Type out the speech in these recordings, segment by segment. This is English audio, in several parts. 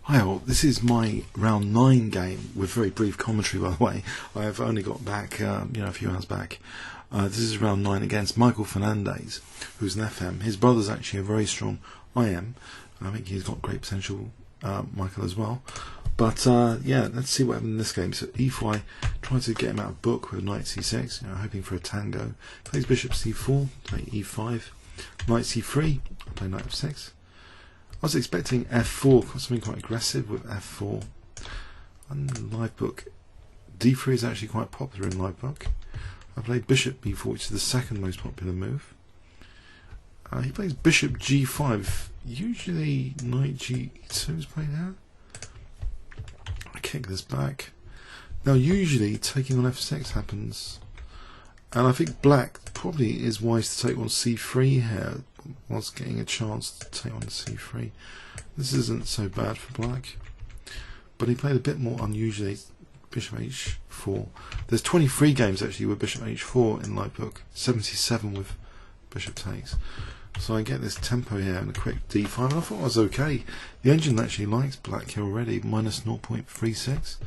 Hi all, this is my round 9 game with very brief commentary, by the way. I have only got back, a few hours back. This is round 9 against Michael Fernandez, who's an FM. His brother's actually a very strong IM. I think he's got great potential, Michael, as well. But yeah, let's see what happened in this game. So e4, trying to get him out of book with knight c6, hoping for a tango. Plays bishop c4, play e5, knight c3, play knight f6. I was expecting f4, something quite aggressive with f4. And live book, d3 is actually quite popular in live book. I played bishop b4, which is the second most popular move. He plays bishop g5. Usually knight g2 is played out. I kick this back. Now usually taking on f6 happens, and I think black probably is wise to take on c3 here whilst getting a chance to take on c3. This isn't so bad for black, but he played a bit more unusually. Bishop h4. There's 23 games actually with bishop h4 in live book, 77 with bishop takes. So I get this tempo here and a quick d5, and I thought it was okay. The engine actually likes black here already, minus 0.36.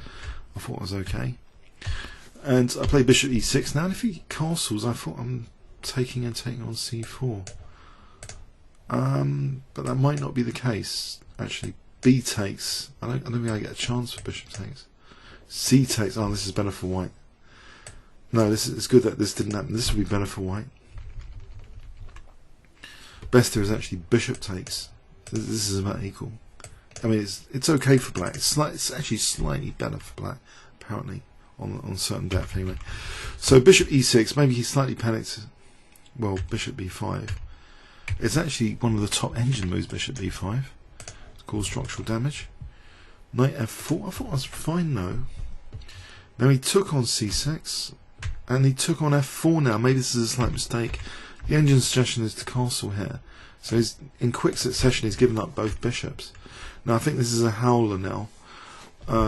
I thought it was okay. And I play bishop e6 now, and if he castles, I thought I'm taking on c4. But that might not be the case. Actually, b takes. I don't think I get a chance for bishop takes. C takes. Oh, this is better for white. No, it's good that this didn't happen. This would be better for white. Best here is actually bishop takes. This is about equal. I mean, it's okay for black. It's actually slightly better for black, apparently, on certain depth anyway. So bishop e6. Maybe he slightly panicked. Well, bishop b5. It's actually one of the top engine moves. Bishop b5. It's called structural damage. Knight f4. I thought I was fine though. Now he took on c6, and he took on f4 now. Maybe this is a slight mistake. The engine's suggestion is to castle here. So he's, in quick succession, he's given up both bishops. Now I think this is a howler now.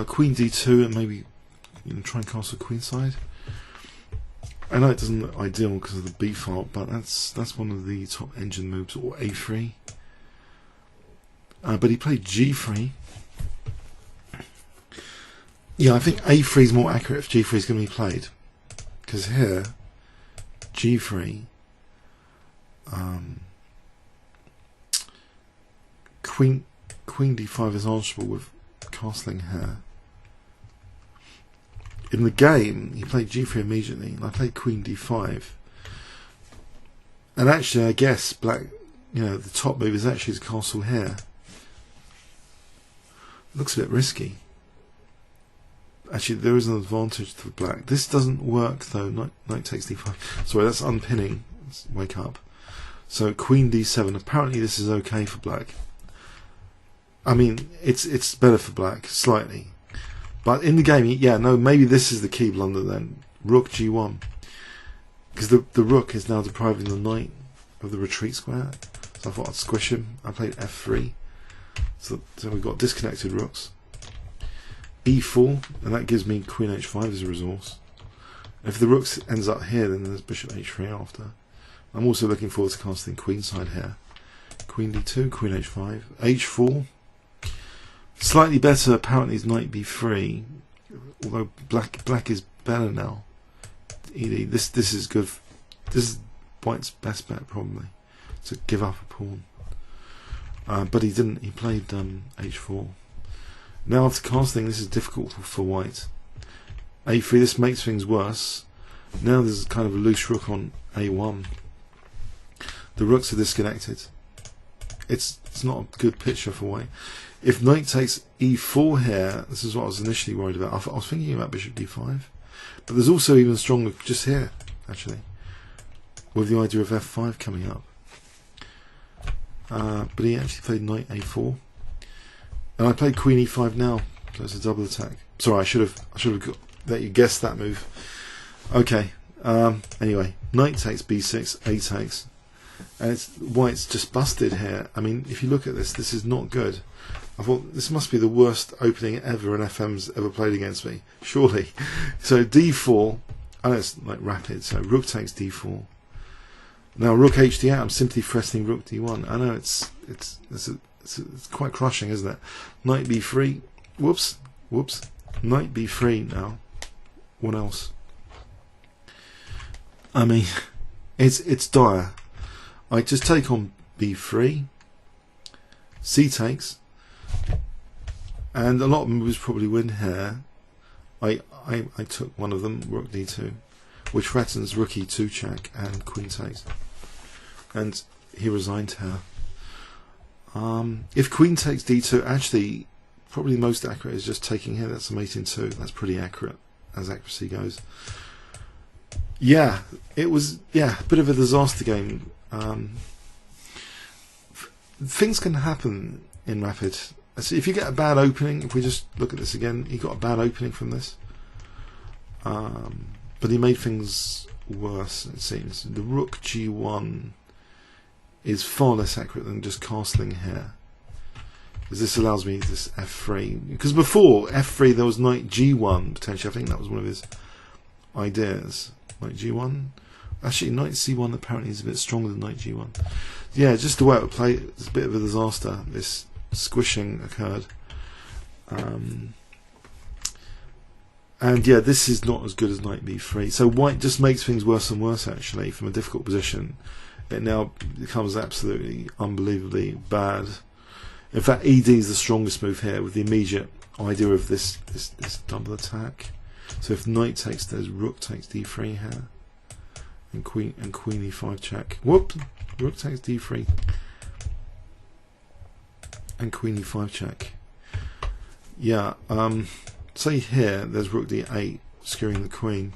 Queen d2, and maybe try and castle queenside. I know it doesn't look ideal because of the b file, but that's one of the top engine moves. Or a3. But he played g3. Yeah, I think a3 is more accurate if g3 is going to be played, because here g3, queen d5 is answerable with castling here. In the game, he played g3 immediately, and I played queen d5. And actually, I guess black, the top move is actually his castle here. Looks a bit risky. Actually, there is an advantage to black. This doesn't work though. Knight takes d5. Sorry, that's unpinning. Let's wake up. So queen d7. Apparently, this is okay for black. I mean, it's better for black slightly, but in the game, yeah, no, maybe this is the key blunder then. Rook g1, because the rook is now depriving the knight of the retreat square. So I thought I'd squish him. I played f3, so we've got disconnected rooks. e4, and that gives me queen h5 as a resource. If the rook ends up here, then there's bishop h3 after. I'm also looking forward to casting queenside here. Queen d2, queen h5, h4. Slightly better apparently is knight b3, although black is better now. This is good. This is white's best bet probably, to give up a pawn. But he didn't. He played h4. Now after casting, this is difficult for white. a3, this makes things worse. Now there's kind of a loose rook on a1. The rooks are disconnected. It's not a good picture for white. If knight takes e4 here, this is what I was initially worried about. I was thinking about bishop d5. But there's also even stronger just here, actually, with the idea of f5 coming up. But he actually played knight a4. And I played queen e5 now, so it's a double attack. Sorry, I should have let you guess that move. Okay. Anyway, knight takes b6, a takes, and white's just busted here. I mean, if you look at this, this is not good. I thought this must be the worst opening ever an FM's ever played against me, surely. So d4. I know it's like rapid. So rook takes d4. Now rook h8. I'm simply threatening rook d1. I know it's it's quite crushing, isn't it? Knight b3. Whoops. Knight b3 now. What else? I mean, it's dire. I just take on b3. C takes. And a lot of moves probably win here. I took one of them, rook d2, which threatens rook e2 check and queen takes. And he resigned here. If queen takes d2, actually, probably the most accurate is just taking here. That's a mate in 2. That's pretty accurate as accuracy goes. Yeah, it was a bit of a disaster game. Things can happen in Rapid. So if you get a bad opening, if we just look at this again, he got a bad opening from this. But he made things worse, it seems. The rook g1 is far less accurate than just castling here. Because this allows me this f3. Because before f3 there was knight g1 potentially. I think that was one of his ideas. Knight g1. Actually, knight c1 apparently is a bit stronger than knight g1. Yeah, just the way it would play, it's a bit of a disaster. This squishing occurred. And yeah, this is not as good as knight b3. So white just makes things worse and worse, actually, from a difficult position. It now becomes absolutely unbelievably bad. In fact, ED is the strongest move here, with the immediate idea of this double attack. So if knight takes, there's rook takes d3 here, and queen e5 check. Whoop! Rook takes d3, and queen e5 check. Yeah. Say here, there's rook d8 skewing the queen.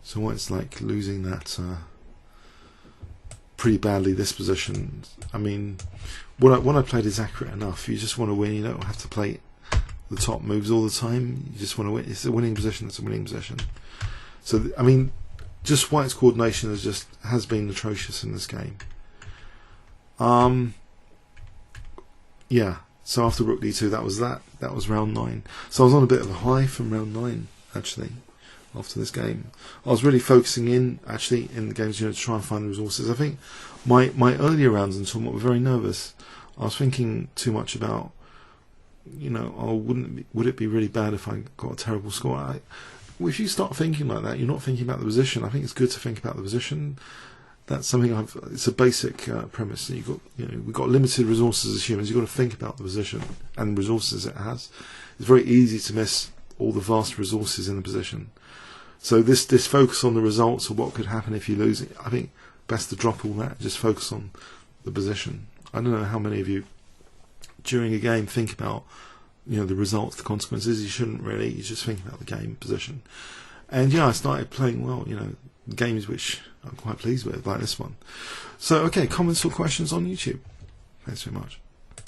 So white's like losing that pretty badly. This position. I mean, what I played is accurate enough. You just want to win. You don't have to play the top moves all the time. You just want to win. It's a winning position. It's a winning position. So I mean, just white's coordination has been atrocious in this game. Yeah. So after rook d2, that was round 9. So I was on a bit of a high from round 9 actually. After this game, I was really focusing in the games, to try and find the resources. I think my earlier rounds in tournament were very nervous. I was thinking too much about, would it be really bad if I got a terrible score? If you start thinking like that, you're not thinking about the position. I think it's good to think about the position. That's something it's a basic premise. We've got limited resources as humans. You've got to think about the position and the resources it has. It's very easy to miss all the vast resources in the position. So this focus on the results or what could happen if you lose it, I think best to drop all that. Just focus on the position. I don't know how many of you during a game think about the results, the consequences. You shouldn't really. You just think about the game position. And I started playing well. Games which I'm quite pleased with, like this one. So okay, comments or questions on YouTube. Thanks very much.